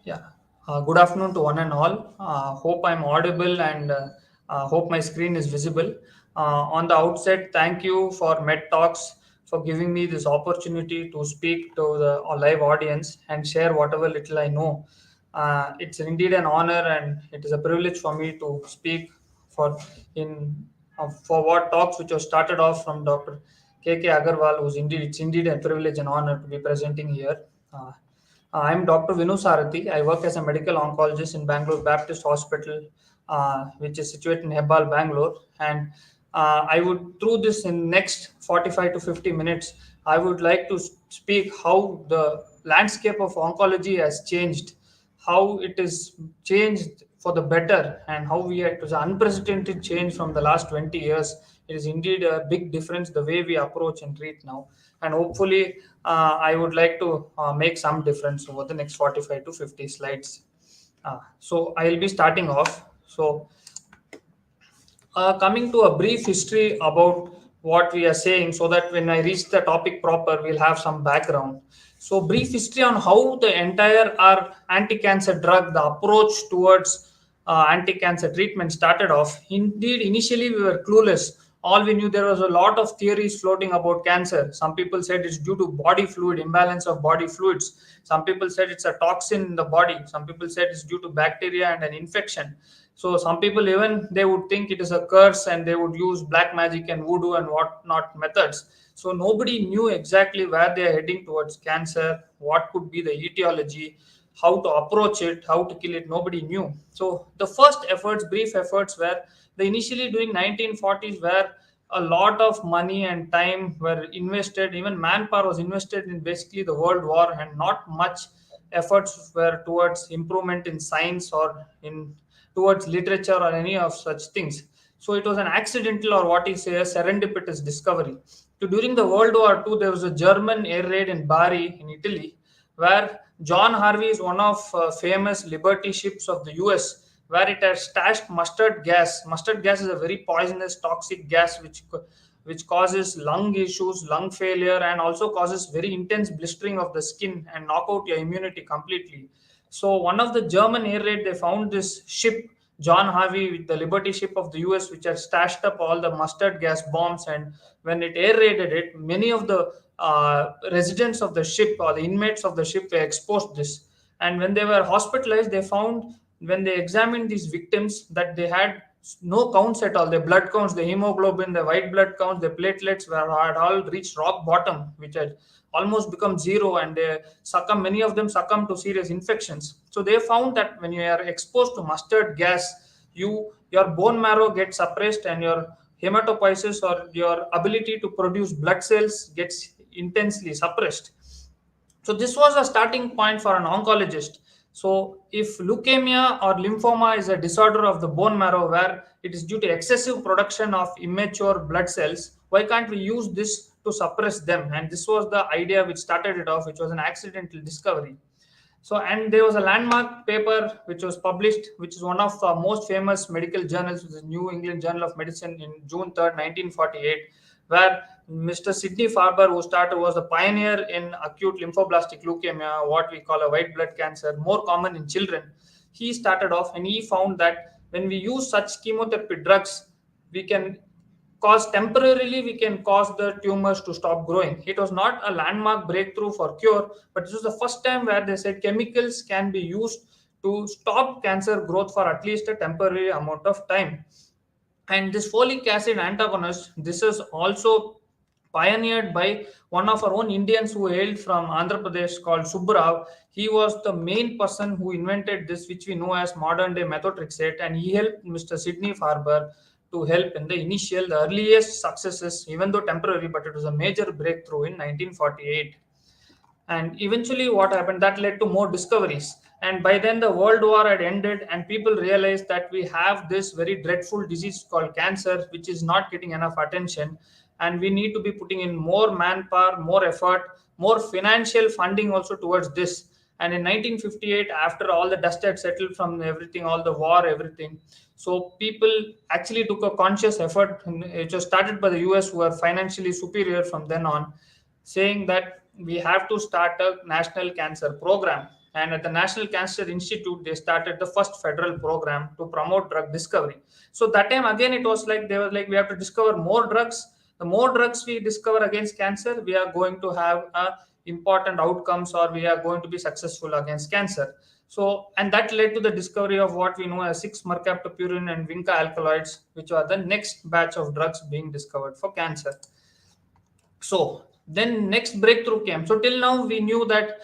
Yeah. Good afternoon to one and all. Hope I'm audible and hope my screen is visible. On the outset, thank you for Med Talks for giving me this opportunity to speak to the live audience and share whatever little I know. It's indeed an honor and it is a privilege for me to speak for in for what talks which was started off from Dr. K. Agarwal, who's indeed it's indeed a privilege and honor to be presenting here. Uh, I'm Dr. Vinu Sarathi. I work as a medical oncologist in Bangalore Baptist Hospital, which is situated in Hebbal, Bangalore. And I would, through this in next 45 to 50 minutes, I would like to speak how the landscape of oncology has changed, how it is changed for the better, and how it was an unprecedented change from the last 20 years. It is indeed a big difference the way we approach and treat now. And hopefully, I would like to make some difference over the next 45 to 50 slides. So I'll be starting off. So coming to a brief history about what we are saying, so that when I reach the topic proper, we'll have some background. So, brief history on how the entire our anti-cancer drug, the approach towards anti-cancer treatment started off. Indeed, initially we were clueless. All we knew, there was a lot of theories floating about cancer. Some people said it's due to body fluid, imbalance of body fluids. Some people said it's a toxin in the body. Some people said it's due to bacteria and an infection. So some people, even they would think it is a curse and they would use black magic and voodoo and whatnot methods. So nobody knew exactly where they are heading towards cancer, what could be the etiology, how to approach it, how to kill it. Nobody knew. So the first efforts, brief efforts, were the initially during 1940s, where a lot of money and time were invested. Even manpower was invested in basically the World War, and not much efforts were towards improvement in science or in towards literature or any of such things. So it was an accidental, or what you say, a serendipitous discovery. So during the World War II, there was a German air raid in Bari in Italy, where John Harvey is one of famous Liberty ships of the US, where it has stashed mustard gas. Mustard gas is a very poisonous, toxic gas which causes lung issues, lung failure, and also causes very intense blistering of the skin and knock out your immunity completely. So one of the German air raid, they found this ship, John Harvey, the Liberty ship of the US, which had stashed up all the mustard gas bombs. And when it air raided it, many of the residents of the ship or the inmates of the ship were exposed this. And when they were hospitalized, they found, when they examined these victims, that they had no counts at all. The blood counts, the hemoglobin, the white blood counts, the platelets had all reached rock bottom, which had almost become zero, and they many of them succumb to serious infections. So they found that when you are exposed to mustard gas, your bone marrow gets suppressed, and your hematopoiesis, or your ability to produce blood cells, gets intensely suppressed. So this was a starting point for an oncologist. So if leukemia or lymphoma is a disorder of the bone marrow, where it is due to excessive production of immature blood cells, why can't we use this to suppress them? And this was the idea which started it off, which was an accidental discovery. So, and there was a landmark paper which was published, which is one of the most famous medical journals, which is New England Journal of Medicine, in June 3rd, 1948, where Mr. Sidney Farber, was the pioneer in acute lymphoblastic leukemia, what we call a white blood cancer, more common in children. He started off and he found that when we use such chemotherapy drugs, we can we can cause the tumors to stop growing. It was not a landmark breakthrough for cure, but this was the first time where they said chemicals can be used to stop cancer growth for at least a temporary amount of time. And this folic acid antagonist, this is also pioneered by one of our own Indians who hailed from Andhra Pradesh, called Subbarao. He was the main person who invented this, which we know as modern day methotrexate, and he helped Mr. Sidney Farber to help in the initial, the earliest successes, even though temporary, but it was a major breakthrough in 1948. And eventually what happened, that led to more discoveries. And by then the world war had ended, and people realized that we have this very dreadful disease called cancer, which is not getting enough attention, and we need to be putting in more manpower, more effort, more financial funding also towards this. And in 1958, after all the dust had settled from everything, all the war, everything, so people actually took a conscious effort. It was started by the US, who were financially superior from then on, saying that we have to start a national cancer program. and at the National Cancer Institute, they started the first federal program to promote drug discovery. So that time again, it was like they were like, we have to discover more drugs. The more drugs we discover against cancer, we are going to have important outcomes, or we are going to be successful against cancer. So, and that led to the discovery of what we know as 6-mercaptopurine and vinca alkaloids, which are the next batch of drugs being discovered for cancer. So then next breakthrough came. So till now we knew that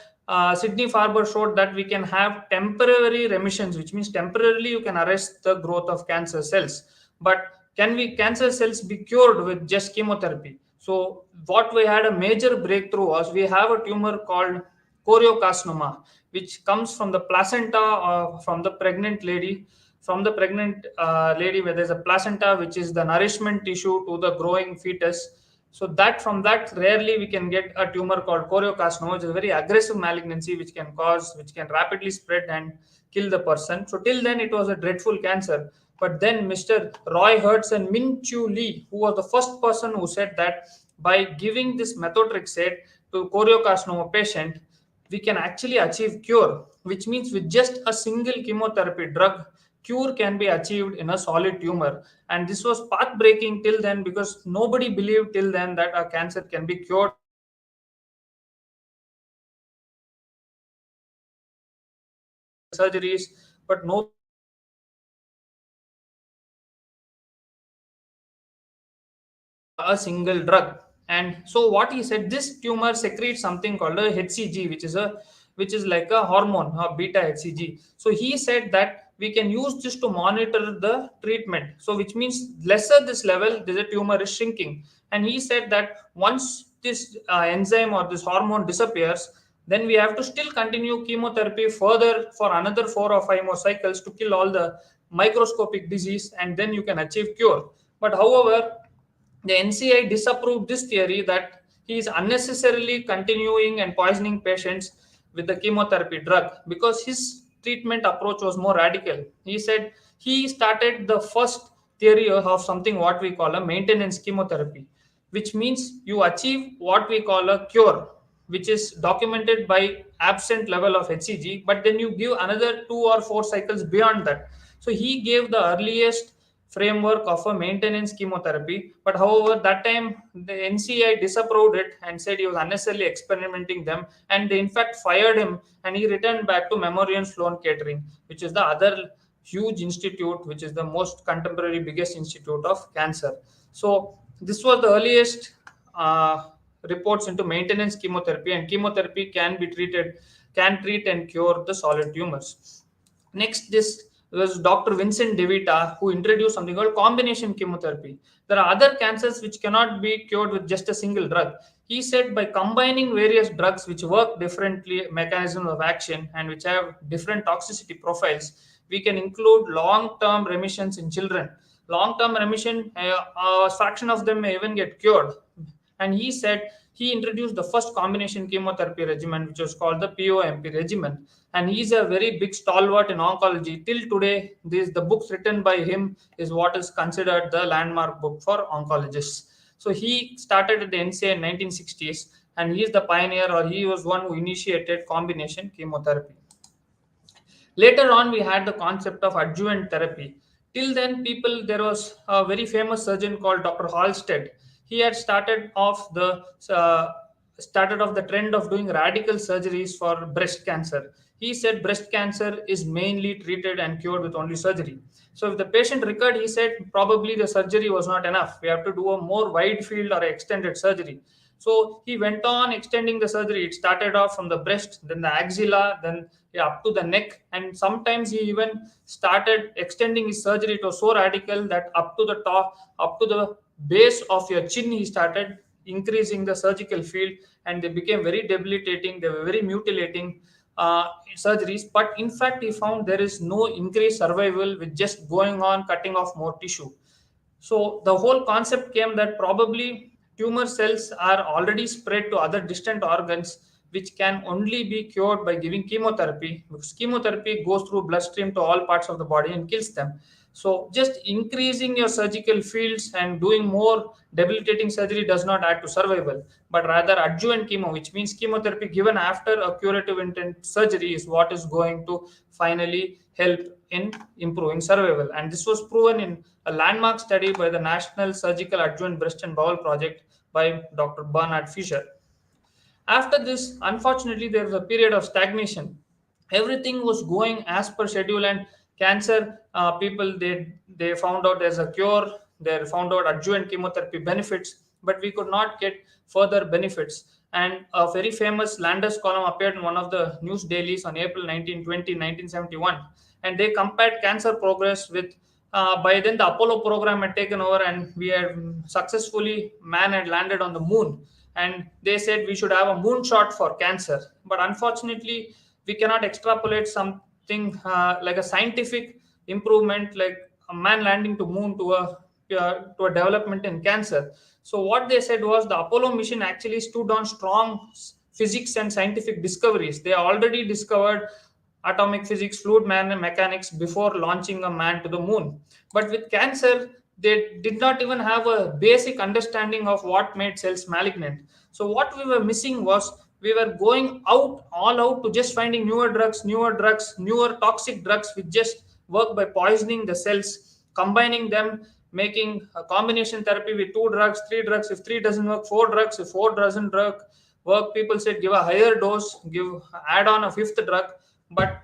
Sydney Farber showed that we can have temporary remissions, which means temporarily you can arrest the growth of cancer cells. But can we cancer cells be cured with just chemotherapy? So what we had a major breakthrough was we have a tumor called choriocarcinoma, which comes from the placenta from the pregnant lady. From the pregnant lady, where there's a placenta, which is the nourishment tissue to the growing fetus. So that from that rarely we can get a tumor called choriocarcinoma, which is a very aggressive malignancy which can rapidly spread and kill the person. So till then it was a dreadful cancer. But then Mr. Roy Hertz and Min Chu Lee, who was the first person who said that by giving this methotrexate to choriocarcinoma patient, we can actually achieve cure, which means with just a single chemotherapy drug, cure can be achieved in a solid tumor. And this was path breaking till then, because nobody believed till then that a cancer can be cured surgeries, but no a single drug. And so what he said, this tumor secretes something called a HCG, which is like a hormone, a beta HCG. So he said that we can use this to monitor the treatment. So which means lesser this level, the tumor is shrinking. And he said that once this enzyme or this hormone disappears, then we have to still continue chemotherapy further for another 4 or 5 more cycles to kill all the microscopic disease, and then you can achieve cure. But however, the NCI disapproved this theory that he is unnecessarily continuing and poisoning patients with the chemotherapy drug, because his treatment approach was more radical. He said he started the first theory of something what we call a maintenance chemotherapy, which means you achieve what we call a cure, which is documented by absent level of HCG, but then you give another 2 or 4 cycles beyond that. So he gave the earliest framework of a maintenance chemotherapy. But however, that time the NCI disapproved it and said he was unnecessarily experimenting them, and they in fact fired him, and he returned back to Memorial Sloan Kettering, which is the other huge institute, which is the most contemporary, biggest institute of cancer. So this was the earliest reports into maintenance chemotherapy, and chemotherapy can treat and cure the solid tumors. Next, this was Dr. Vincent DeVita, who introduced something called combination chemotherapy. There are other cancers which cannot be cured with just a single drug. He said by combining various drugs which work differently, mechanisms of action, and which have different toxicity profiles, we can include long-term remissions in children. Long-term remission, a fraction of them may even get cured. And he said he introduced the first combination chemotherapy regimen, which was called the POMP regimen. And he's a very big stalwart in oncology. Till today, the books written by him is what is considered the landmark book for oncologists. So he started at the NCA in 1960s, and he is the pioneer, or he was one who initiated combination chemotherapy. Later on, we had the concept of adjuvant therapy. Till then, there was a very famous surgeon called Dr. Halsted. He had started off the trend of doing radical surgeries for breast cancer. He said breast cancer is mainly treated and cured with only surgery. So if the patient recurred, he said probably the surgery was not enough. We have to do a more wide field or extended surgery. So he went on extending the surgery. It started off from the breast, then the axilla, then up to the neck, and sometimes he even started extending his surgery. It was so radical that up to the top, up to the base of your chin, he started increasing the surgical field, and they became very debilitating. They were very mutilating surgeries. But in fact, he found there is no increased survival with just going on cutting off more tissue. So the whole concept came that probably tumor cells are already spread to other distant organs, which can only be cured by giving chemotherapy, because chemotherapy goes through bloodstream to all parts of the body and kills them. So just increasing your surgical fields and doing more debilitating surgery does not add to survival, but rather adjuvant chemo, which means chemotherapy given after a curative intent surgery, is what is going to finally help in improving survival. And this was proven in a landmark study by the National Surgical Adjuvant Breast and Bowel Project by Dr. Bernard Fisher. After this, unfortunately, there was a period of stagnation. Everything was going as per schedule, and cancer people, they found out there's a cure. They found out adjuvant chemotherapy benefits, but we could not get further benefits. And a very famous Landers column appeared in one of the news dailies on April 19, 1971, and they compared cancer progress with. By then, the Apollo program had taken over, and we had successfully man had landed on the moon, and they said we should have a moonshot for cancer. But unfortunately, we cannot extrapolate something like a scientific improvement, like a man landing to moon, to a development in cancer. So what they said was the Apollo mission actually stood on strong physics and scientific discoveries. They already discovered atomic physics, fluid mechanics before launching a man to the moon. But with cancer, they did not even have a basic understanding of what made cells malignant. So what we were missing was we were going out all out to just finding newer drugs, newer toxic drugs which just work by poisoning the cells, combining them, making a combination therapy with two drugs, three drugs. If three doesn't work, four drugs. If four doesn't work, people said give a higher dose, give add on a fifth drug. But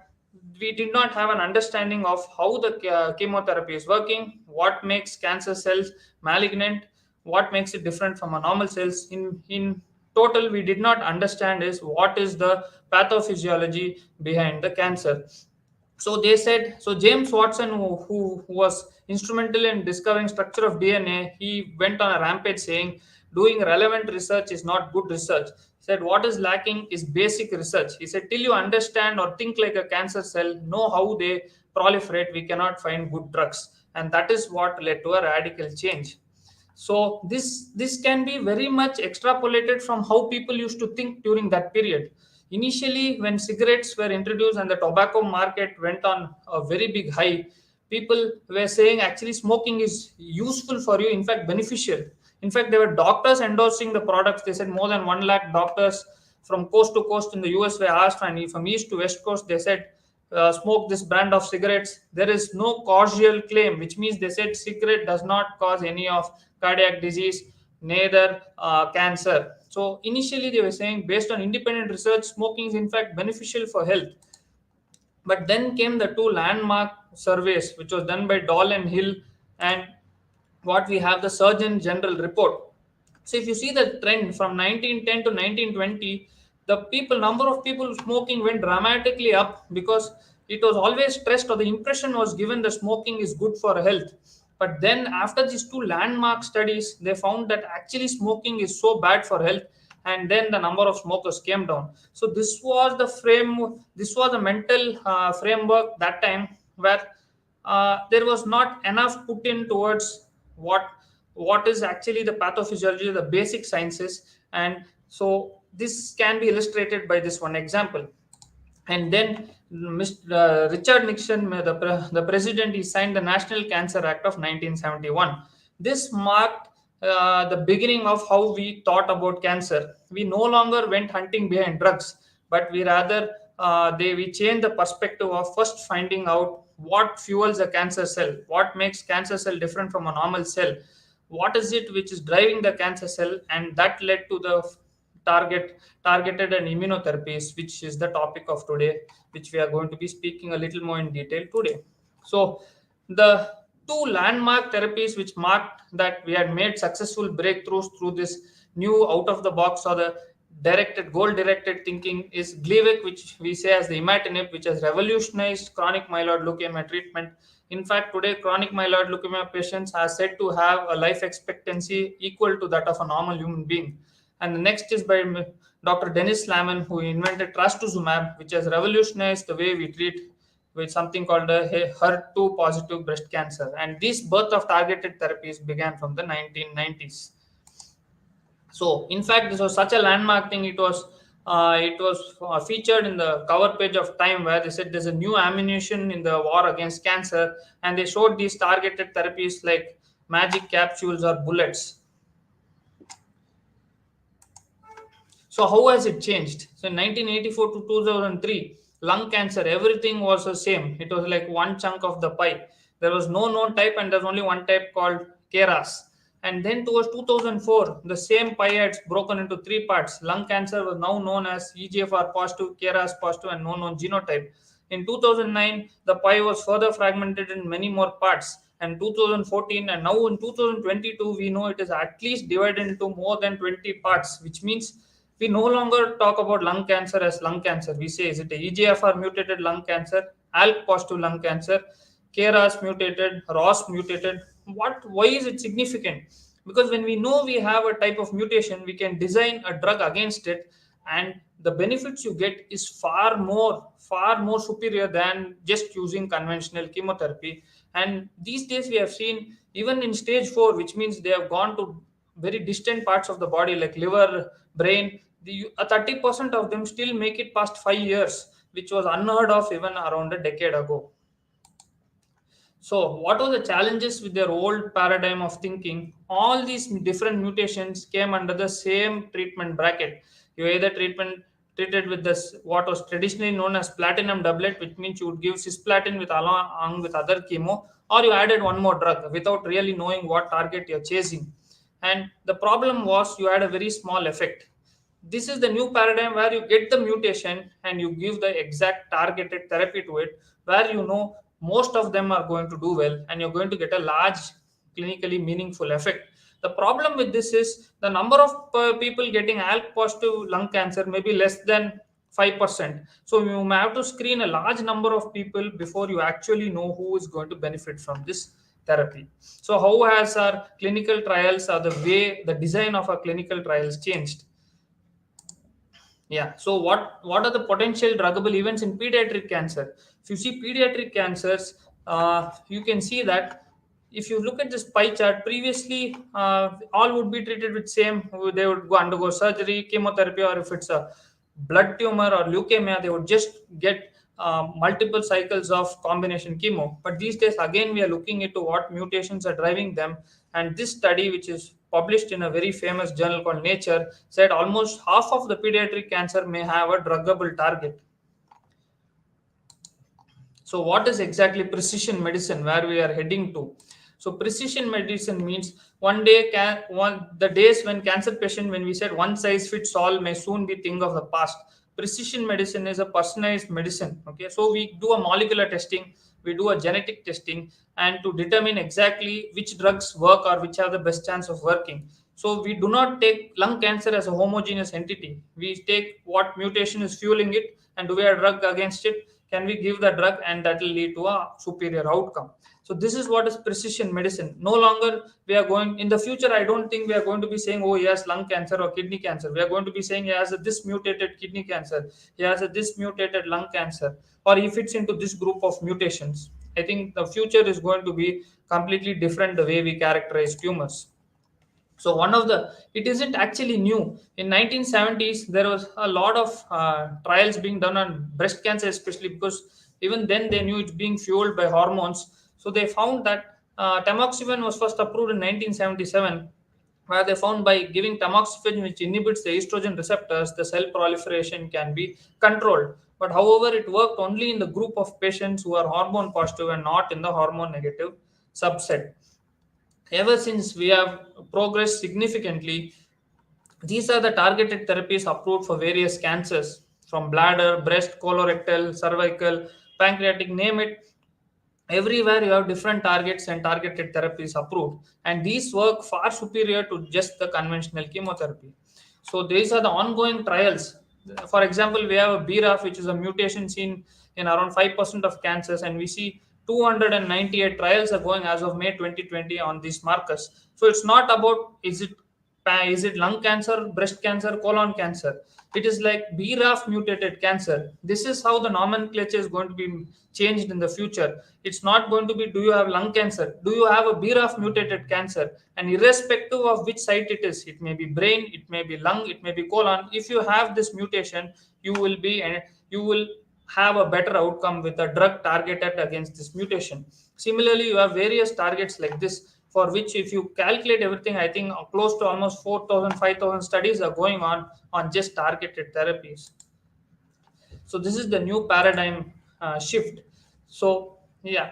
we did not have an understanding of how the chemotherapy is working, what makes cancer cells malignant, what makes it different from a normal cells. In total, we did not understand is what is the pathophysiology behind the cancer. So they said, so James Watson, who was instrumental in discovering structure of DNA, he went on a rampage saying doing relevant research is not good research. He said what is lacking is basic research. He said till you understand or think like a cancer cell, know how they proliferate, we cannot find good drugs. And that is what led to a radical change. So this can be very much extrapolated from how people used to think during that period. Initially, when cigarettes were introduced and the tobacco market went on a very big high, people were saying actually smoking is useful for you, in fact beneficial. In fact, there were doctors endorsing the products. They said more than 1 lakh doctors from coast to coast in the US were asked, and from east to west coast, they said smoke this brand of cigarettes. There is no causal claim, which means they said cigarette does not cause any of cardiac disease, neither cancer. So initially they were saying based on independent research, smoking is in fact beneficial for health. But then came the two landmark surveys, which was done by Doll and Hill, and what we have the Surgeon General report. So if you see the trend from 1910 to 1920, the number of people smoking went dramatically up because it was always stressed, or the impression was given that smoking is good for health. But then after these two landmark studies, they found that actually smoking is so bad for health, and then the number of smokers came down. So this was the mental framework that time, where there was not enough put in towards what is actually the pathophysiology, the basic sciences. And so this can be illustrated by this one example. And then Mr. Richard Nixon, the president, he signed the National Cancer Act of 1971. This marked the beginning of how we thought about cancer. We no longer went hunting behind drugs, but we rather we changed the perspective of first finding out what fuels a cancer cell, what makes cancer cell different from a normal cell, what is it which is driving the cancer cell, and that led to the targeted and immunotherapies, which is the topic of today, which we are going to be speaking a little more in detail today. So the two landmark therapies which marked that we had made successful breakthroughs through this new out of the box or the goal directed thinking is Gleevec, which we say as the imatinib, which has revolutionized chronic myeloid leukemia treatment. In fact, today chronic myeloid leukemia patients are said to have a life expectancy equal to that of a normal human being. And the next is by Dr. Dennis Slamon, who invented trastuzumab, which has revolutionized the way we treat with something called a HER2 positive breast cancer. And this birth of targeted therapies began from the 1990s. So, in fact, this was such a landmark thing. It was It was featured in the cover page of Time, where they said there's a new ammunition in the war against cancer, and they showed these targeted therapies like magic capsules or bullets. So how has it changed? So in 1984 to 2003, lung cancer, everything was the same. It was like one chunk of the pie. There was no known type, and there's only one type called KRAS. And then towards 2004, the same pie had broken into three parts. Lung cancer was now known as EGFR positive, KRAS positive, and no known genotype. In 2009, the pie was further fragmented in many more parts. And 2014, and now in 2022, we know it is at least divided into more than 20 parts, which means we no longer talk about lung cancer as lung cancer. We say, is it a EGFR mutated lung cancer, ALK positive lung cancer, KRAS mutated, ROS mutated? Why is it significant? Because when we know we have a type of mutation, we can design a drug against it, and the benefits you get is far more superior than just using conventional chemotherapy. And these days we have seen even in stage 4, which means they have gone to very distant parts of the body like liver, brain, 30% of them still make it past 5 years, which was unheard of even around a decade ago. So, what were the challenges with their old paradigm of thinking? All these different mutations came under the same treatment bracket. You either treated with this what was traditionally known as platinum doublet, which means you would give cisplatin with along with other chemo, or you added one more drug without really knowing what target you're chasing. And the problem was you had a very small effect. This is the new paradigm where you get the mutation and you give the exact targeted therapy to it, where you know most of them are going to do well and you're going to get a large clinically meaningful effect. The problem with this is the number of people getting ALK positive lung cancer may be less than 5%. So you may have to screen a large number of people before you actually know who is going to benefit from this therapy. So how has our clinical trials or the way the design of our clinical trials changed? Yeah. So what are the potential druggable events in pediatric cancer? If you see pediatric cancers, you can see that if you look at this pie chart, previously all would be treated with same. They would go undergo surgery, chemotherapy, or if it's a blood tumor or leukemia, they would just get multiple cycles of combination chemo. But these days, again, we are looking into what mutations are driving them. And this study, which is published in a very famous journal called Nature, said almost half of the pediatric cancer may have a druggable target. So, what is exactly precision medicine, where we are heading to? So, precision medicine means the days when cancer patient, when we said one size fits all, may soon be thing of the past. Precision medicine is a personalized medicine. Okay, so we do a molecular testing, we do a genetic testing, and to determine exactly which drugs work or which have the best chance of working. So we do not take lung cancer as a homogeneous entity. We take what mutation is fueling it, and do we have a drug against it? Can we give the drug, and that will lead to a superior outcome? So this is what is precision medicine. No longer we are going in the future. I don't think we are going to be saying, oh, he has lung cancer or kidney cancer. We are going to be saying he has this mutated kidney cancer, he has this mutated lung cancer, or he fits into this group of mutations. I think the future is going to be completely different the way we characterize tumors. So one of the it isn't actually new. In 1970s, there was a lot of trials being done on breast cancer, especially because even then they knew it's being fueled by hormones. So they found that tamoxifen was first approved in 1977, where they found by giving tamoxifen, which inhibits the estrogen receptors, the cell proliferation can be controlled. But however, it worked only in the group of patients who are hormone positive and not in the hormone negative subset. Ever since we have progressed significantly, these are the targeted therapies approved for various cancers from bladder, breast, colorectal, cervical, pancreatic, name it. Everywhere you have different targets and targeted therapies approved, and these work far superior to just the conventional chemotherapy. So these are the ongoing trials. For example, we have a BRAF, which is a mutation seen in around 5% of cancers, and we see 298 trials are going as of May 2020 on these markers. So it's not about is it is it lung cancer, breast cancer, colon cancer? It is like BRAF mutated cancer. This is how the nomenclature is going to be changed in the future. It's not going to be, do you have lung cancer? Do you have a BRAF mutated cancer? And irrespective of which site it is, it may be brain, it may be lung, it may be colon. If you have this mutation, you will have a better outcome with a drug targeted against this mutation. Similarly, you have various targets like this, for which if you calculate everything, I think close to almost 4,000, 5,000 studies are going on just targeted therapies. So this is the new paradigm shift. So yeah,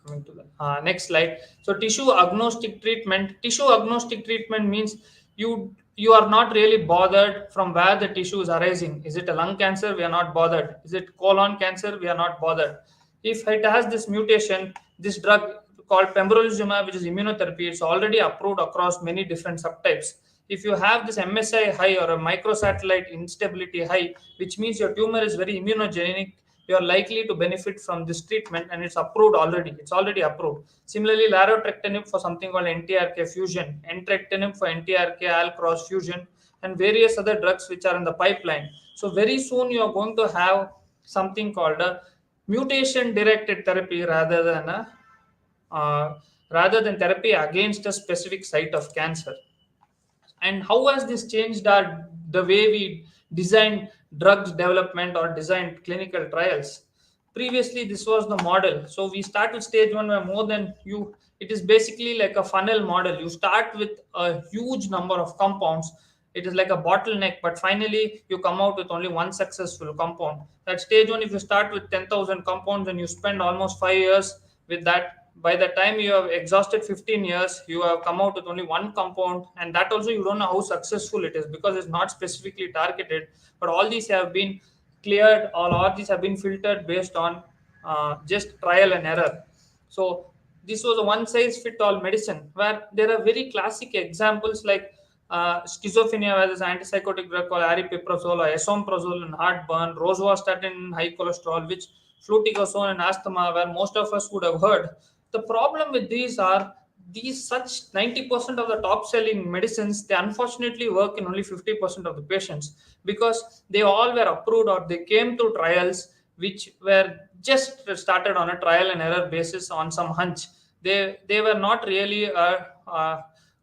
coming to the next slide. So tissue agnostic treatment. Tissue agnostic treatment means you are not really bothered from where the tissue is arising. Is it a lung cancer? We are not bothered. Is it colon cancer? We are not bothered. If it has this mutation, this drug called pembrolizumab, which is immunotherapy, it's already approved across many different subtypes. If you have this MSI high or a microsatellite instability high, which means your tumor is very immunogenic, you are likely to benefit from this treatment, and it's approved already. It's already approved. Similarly, larotrectinib for something called NTRK fusion, entrectinib for NTRK Al-cross fusion, and various other drugs which are in the pipeline. So very soon you are going to have something called a mutation-directed therapy rather than therapy against a specific site of cancer. And how has this changed the way we design drugs development or design clinical trials? Previously this was the model. So we start with stage one where more than you, it is basically like a funnel model. You start with a huge number of compounds. It is like a bottleneck, but finally you come out with only one successful compound. At stage one, if you start with 10,000 compounds and you spend almost 5 years with that, by the time you have exhausted 15 years, you have come out with only one compound, and that also you don't know how successful it is because it's not specifically targeted. But all these have been cleared, all these have been filtered based on just trial and error. So this was a one size fit all medicine, where there are very classic examples like schizophrenia, where there's an antipsychotic drug called aripiprazole or esomeprazole in heartburn, rosuvastatin in high cholesterol, which fluticasone in asthma, where most of us would have heard. The problem with these such 90% of the top selling medicines, they unfortunately work in only 50% of the patients, because they all were approved or they came through trials which were just started on a trial and error basis on some hunch. They were not really a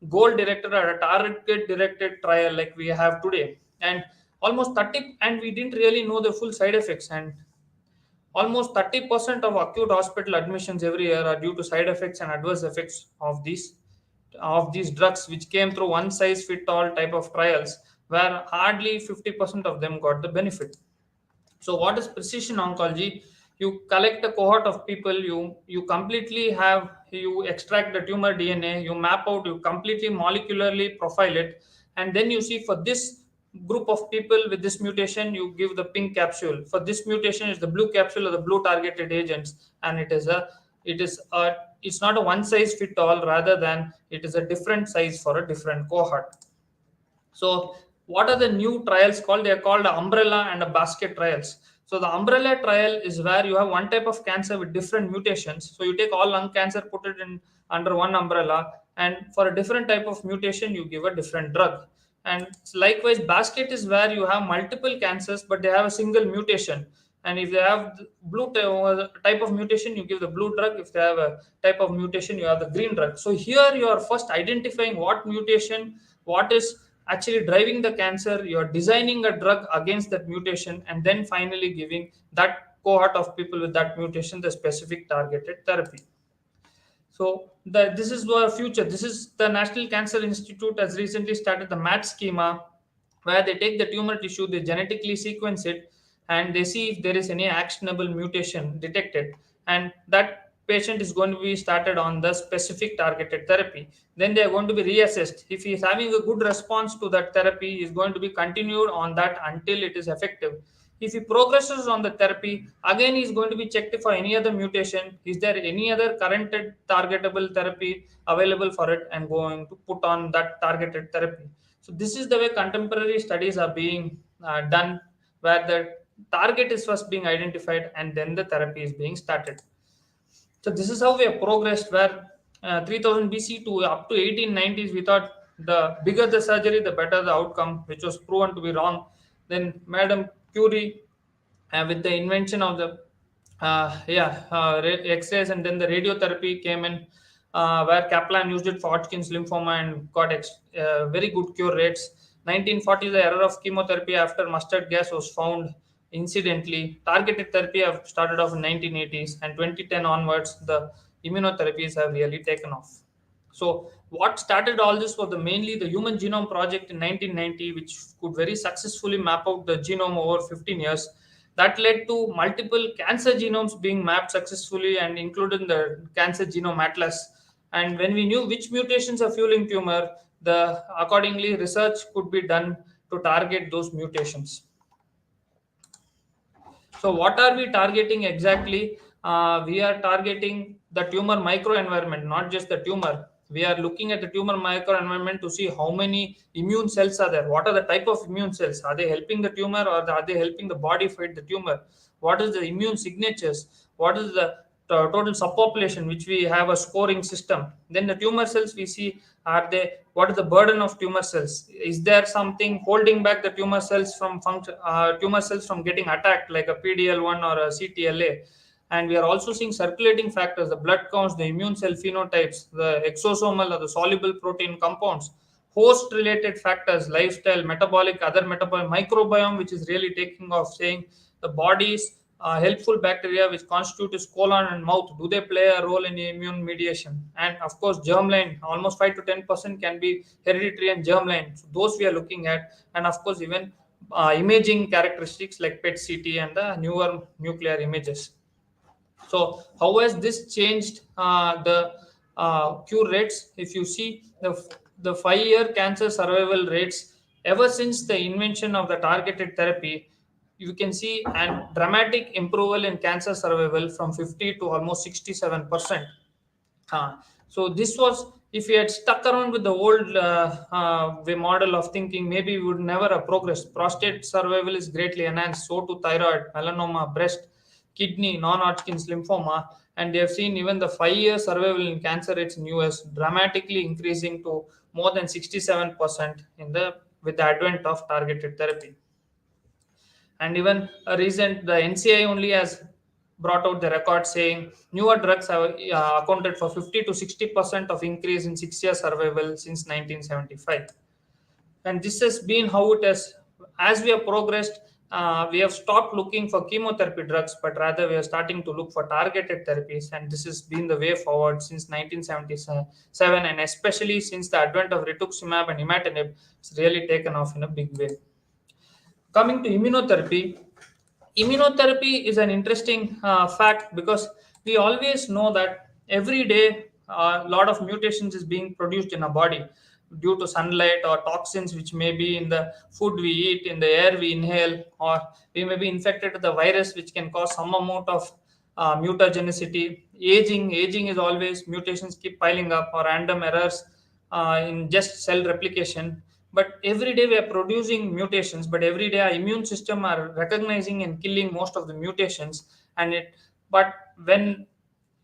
goal directed or a target directed trial like we have today. And almost 30, and we didn't really know the full side effects, and almost 30% of acute hospital admissions every year are due to side effects and adverse effects of these drugs, which came through one size fit all type of trials, where hardly 50% of them got the benefit. So what is precision oncology? You collect a cohort of people, you extract the tumor DNA, you map out, you completely molecularly profile it, and then you see for this group of people with this mutation, you give the pink capsule. For this mutation is the blue capsule or the blue targeted agents, and it's not a one size fit all, rather than it is a different size for a different cohort. So what are the new trials called? They are called umbrella and a basket trials. So the umbrella trial is where you have one type of cancer with different mutations. So you take all lung cancer, put it in under one umbrella, and for a different type of mutation, you give a different drug. And likewise, basket is where you have multiple cancers, but they have a single mutation. And if they have the blue type of mutation, you give the blue drug. If they have a type of mutation, you have the green drug. So here you are first identifying what mutation, what is actually driving the cancer. You're designing a drug against that mutation, and then finally giving that cohort of people with that mutation the specific targeted therapy. So this is the future. This is the National Cancer Institute has recently started the MAT schema, where they take the tumor tissue, they genetically sequence it, and they see if there is any actionable mutation detected, and that patient is going to be started on the specific targeted therapy. Then they are going to be reassessed. If he is having a good response to that therapy, he is going to be continued on that until it is effective. If he progresses on the therapy, again he is going to be checked for any other mutation. Is there any other current targetable therapy available for it, and going to put on that targeted therapy. So this is the way contemporary studies are being done, where the target is first being identified and then the therapy is being started. So this is how we have progressed, where 3000 BC to up to 1890s, we thought The bigger the surgery, the better the outcome, which was proven to be wrong. Then Madam Curie, with the invention of the X-rays, and then the radiotherapy came in, where Kaplan used it for Hodgkin's lymphoma and got very good cure rates. 1940, the error of chemotherapy after mustard gas was found incidentally. Targeted therapy have started off in 1980s, and 2010 onwards, the immunotherapies have really taken off. So what started all this was mainly the Human Genome Project in 1990, which could very successfully map out the genome over 15 years. That led to multiple cancer genomes being mapped successfully and included the Cancer Genome Atlas. And when we knew which mutations are fueling tumor, the accordingly research could be done to target those mutations. So what are we targeting exactly? We are targeting the tumor microenvironment, not just the tumor. We are looking at the tumor microenvironment to see how many immune cells are there. What are the type of immune cells? Are they helping the tumor, or are they helping the body fight the tumor? What is the immune signatures? What is the total subpopulation, which we have a scoring system? Then the tumor cells we see, are they, what is the burden of tumor cells? Is there something holding back the tumor cells from tumor cells from getting attacked, like a PDL1 or a CTLA? And we are also seeing circulating factors, the blood counts, the immune cell phenotypes, the exosomal or the soluble protein compounds, host related factors, lifestyle, metabolic, other metabolic, microbiome, which is really taking off, saying the body's helpful bacteria which constitute its colon and mouth, do they play a role in immune mediation? And of course, germline, almost 5 to 10% can be hereditary and germline. So those we are looking at. And of course, even imaging characteristics like PET CT and the newer nuclear images. So how has this changed the cure rates? If you see the 5-year cancer survival rates ever since the invention of the targeted therapy, you can see a dramatic improvement in cancer survival from 50 to almost 67%. So this was, if we had stuck around with the old way model of thinking, maybe we would never have progressed. Prostate survival is greatly enhanced, so to thyroid, melanoma, breast, kidney, non-Hodgkin's lymphoma, and they have seen even the 5-year survival in cancer rates in US dramatically increasing to more than 67% in the with the advent of targeted therapy. And even a recent, the NCI only has brought out the record saying newer drugs have accounted for 50 to 60% of increase in 6-year survival since 1975. And this has been how it has, as we have progressed, we have stopped looking for chemotherapy drugs, but rather we are starting to look for targeted therapies. And this has been the way forward since 1977, and especially since the advent of rituximab and imatinib, it's really taken off in a big way. Coming to immunotherapy, immunotherapy is an interesting fact, because we always know that every day a lot of mutations is being produced in our body due to sunlight or toxins which may be in the food we eat, in the air we inhale, or we may be infected with the virus which can cause some amount of mutagenicity. Aging is always, mutations keep piling up, or random errors in just cell replication. But every day we are producing mutations, but every day our immune system are recognizing and killing most of the mutations. And it, but when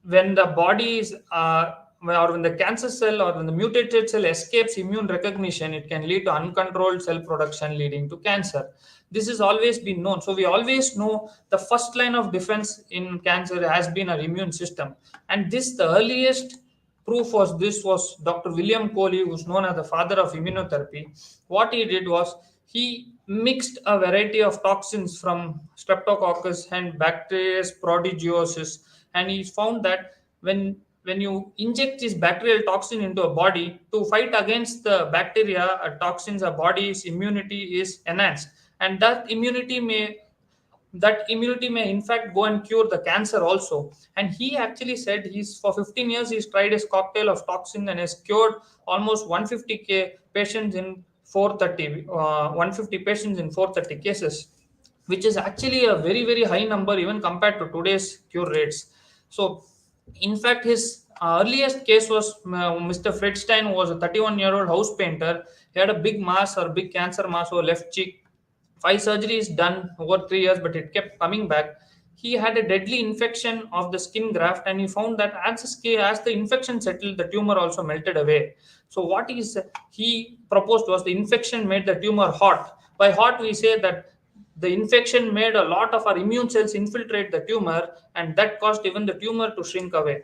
the body is or when the cancer cell or when the mutated cell escapes immune recognition, it can lead to uncontrolled cell production leading to cancer. This has always been known. So we always know the first line of defense in cancer has been our immune system. And this, the earliest proof was this was Dr. William Coley, who's known as the father of immunotherapy. What he did was he mixed a variety of toxins from Streptococcus and Bacterius prodigiosis, and he found that when you inject this bacterial toxin into a body to fight against the bacteria toxins, a body's immunity is enhanced, and that immunity may in fact go and cure the cancer also. And he actually said he's for 15 years he's tried his cocktail of toxin and has cured almost 150 patients in 150 patients in 430 cases, which is actually a very very high number even compared to today's cure rates. So in fact, his earliest case was Mr. Fred Stein, who was a 31-year-old house painter. He had a big mass or big cancer mass over left cheek. 5 surgeries done over 3 years, but it kept coming back. he had a deadly infection of the skin graft, and he found that as the infection settled, the tumor also melted away. So what he proposed was the infection made the tumor hot. By hot, we say that the infection made a lot of our immune cells infiltrate the tumor, and that caused even the tumor to shrink away.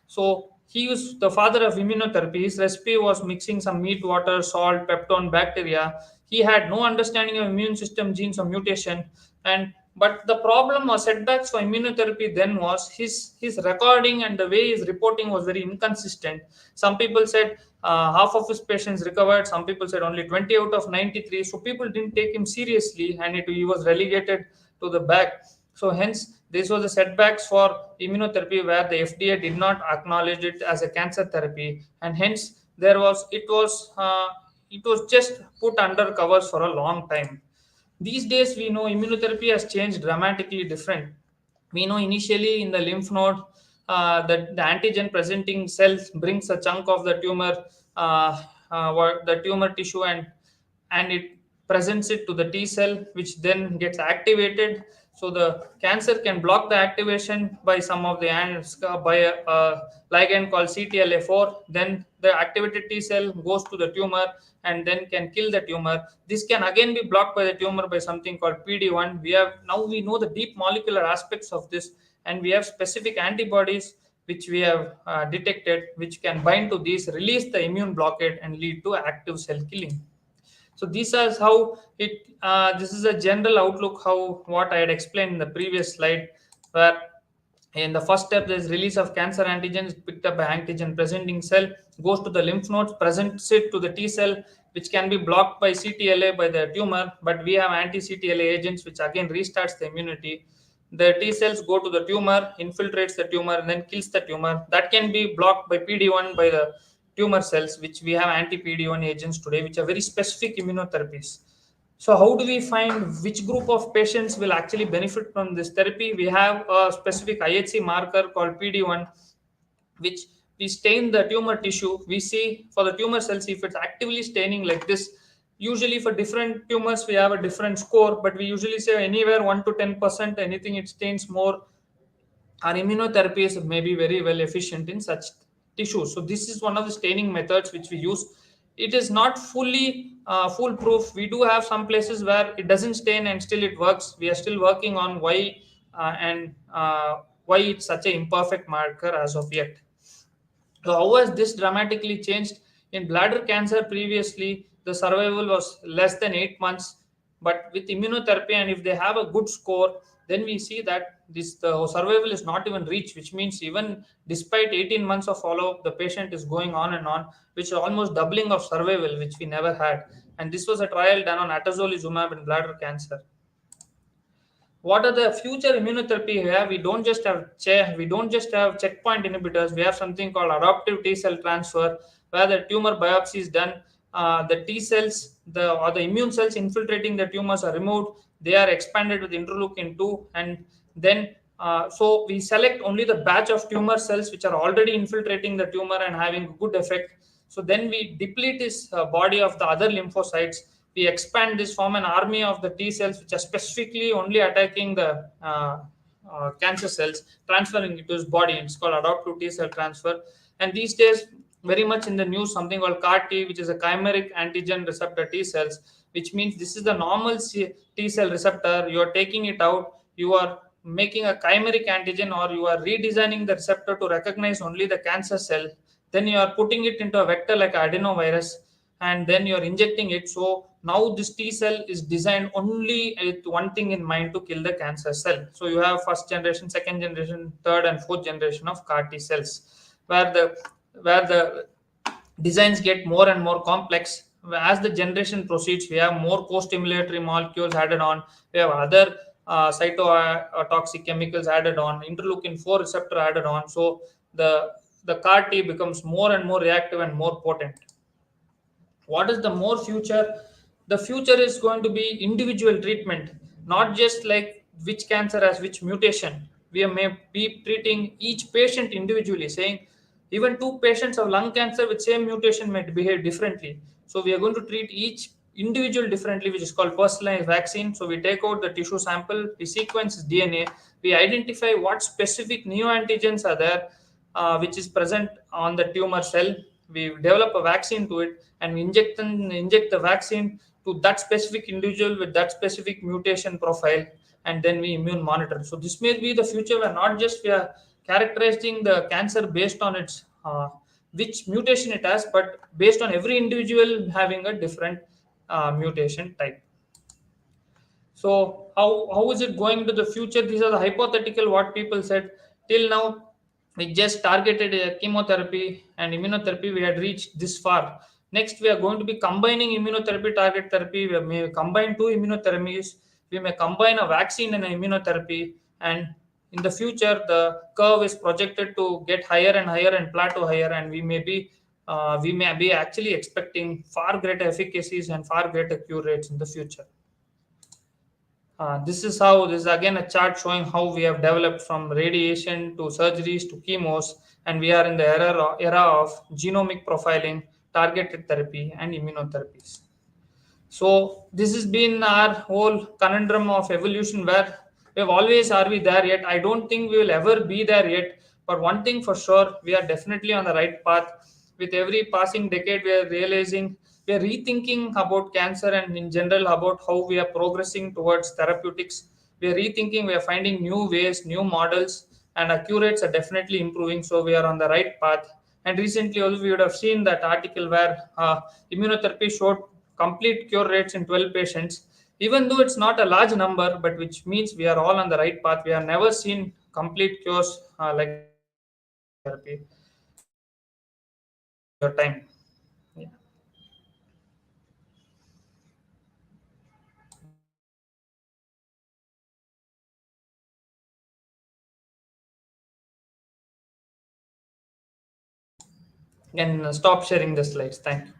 So he was the father of immunotherapy. His recipe was mixing some meat, water, salt, peptone, bacteria. He had no understanding of immune system, genes, or mutation. And but the problem or setbacks for immunotherapy then was his recording and the way his reporting was very inconsistent. Some people said half of his patients recovered. Some people said only 20 out of 93. So people didn't take him seriously, and he was relegated to the back. So hence, this was the setbacks for immunotherapy where the FDA did not acknowledge it as a cancer therapy, and hence it was just put under covers for a long time. These days, we know immunotherapy has changed dramatically different. We know initially in the lymph node that the antigen presenting cells brings a chunk of the tumor, the tumor tissue, and it presents it to the T cell, which then gets activated. So the cancer can block the activation by some of the by a ligand called CTLA4. Then the activated T cell goes to the tumor and then can kill the tumor. This can again be blocked by the tumor by something called PD-1. We know the deep molecular aspects of this, and we have specific antibodies which we have detected, which can bind to these, release the immune blockade, and lead to active cell killing. So this is how it. This is a general outlook how what I had explained in the previous slide, where in the first step there is release of cancer antigens picked up by antigen presenting cell, goes to the lymph nodes, presents it to the T cell, which can be blocked by CTLA by the tumor, but we have anti-CTLA agents which again restarts the immunity. The T cells go to the tumor, infiltrates the tumor, and then kills the tumor. That can be blocked by PD-1 by the tumor cells, which we have anti-PD-1 agents today, which are very specific immunotherapies. So, how do we find which group of patients will actually benefit from this therapy? We have a specific IHC marker called PD-1, which we stain the tumor tissue. We see for the tumor cells if it's actively staining like this. Usually, for different tumors, we have a different score, but we usually say anywhere 1 to 10%. Anything it stains more, our immunotherapies may be very well efficient in such tissues. So this is one of the staining methods which we use. It is not fully foolproof. We do have some places where it doesn't stain and still it works. We are still working on why it's such an imperfect marker as of yet. So how has this dramatically changed? In bladder cancer, previously the survival was less than 8 months, but with immunotherapy, and if they have a good score, then we see that the survival is not even reached, which means even despite 18 months of follow-up, the patient is going on and on, which is almost doubling of survival, which we never had. And this was a trial done on atezolizumab in bladder cancer. What are the future immunotherapy we have? We don't just have checkpoint inhibitors. We have something called adaptive T cell transfer, where the tumor biopsy is done. The T cells, the immune cells infiltrating the tumors are removed. They are expanded with interleukin 2, and then so we select only the batch of tumor cells which are already infiltrating the tumor and having good effect. So then we deplete this body of the other lymphocytes. We expand this, form an army of the T cells which are specifically only attacking the cancer cells, transferring it to his body. It's called adaptive T cell transfer. And these days, very much in the news, something called CAR T, which is a chimeric antigen receptor T cells, which means this is the normal T cell receptor. You are taking it out, you are making a chimeric antigen, or you are redesigning the receptor to recognize only the cancer cell. Then you are putting it into a vector like adenovirus, and then you're injecting it. So now this T cell is designed only with one thing in mind, to kill the cancer cell. So you have first generation, second generation, third and fourth generation of CAR T cells, where the designs get more and more complex. As the generation proceeds, we have more co-stimulatory molecules added on. We have other cytotoxic chemicals added on, interleukin 4 receptor added on. So the CAR T becomes more and more reactive and more potent. What is the more future? The future is going to be individual treatment, not just like which cancer has which mutation. We may be treating each patient individually, saying even two patients of lung cancer with same mutation may behave differently. So we are going to treat each individual differently, which is called personalized vaccine. So we take out the tissue sample, we sequence DNA, we identify what specific neoantigens are there, which is present on the tumor cell. We develop a vaccine to it, and we inject the vaccine to that specific individual with that specific mutation profile, and then we immune monitor. So this may be the future where not just we are characterizing the cancer based on its which mutation it has, but based on every individual having a different mutation type. So how is it going to the future? These are the hypothetical what people said till now. We just targeted chemotherapy and immunotherapy. We had reached this far. Next, we are going to be combining immunotherapy, target therapy. We may combine two immunotherapies. We may combine a vaccine and an immunotherapy. And in the future, the curve is projected to get higher and higher and plateau higher. And we may be actually expecting far greater efficacies and far greater cure rates in the future. This is again a chart showing how we have developed from radiation to surgeries to chemos, and we are in the era of genomic profiling, targeted therapy, and immunotherapies. So this has been our whole conundrum of evolution where we've always are we there yet? I don't think we will ever be there yet. But one thing for sure, we are definitely on the right path. With every passing decade, we are realizing we are rethinking about cancer and in general about how we are progressing towards therapeutics. We are rethinking, we are finding new ways, new models, and our cure rates are definitely improving. So we are on the right path. And recently, also, we would have seen that article where immunotherapy showed complete cure rates in 12 patients, even though it's not a large number, but which means we are all on the right path. We have never seen complete cures like that in immunotherapy. Your time. Yeah. And stop sharing the slides. Thank you.